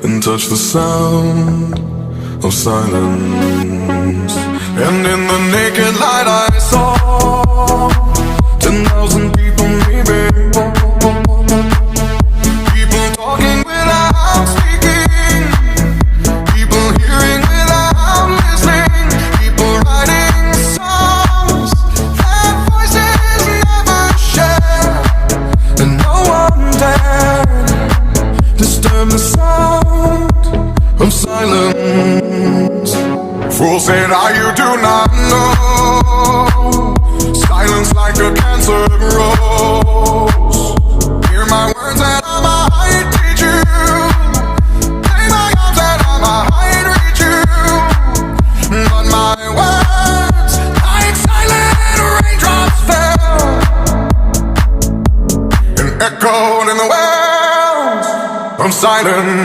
and touch the sound of silence. And in the naked light I saw 10,000 people, maybe. People talking without speaking, people hearing without listening, people writing songs that voices never share, and no one dared disturb the sound of silence. Fool said, you do not know. Silence like a cancer grows. Hear my words and I might teach you. Lay my arms and I might reach you. But my words, like silent raindrops, fell and echoed in the wells of silence.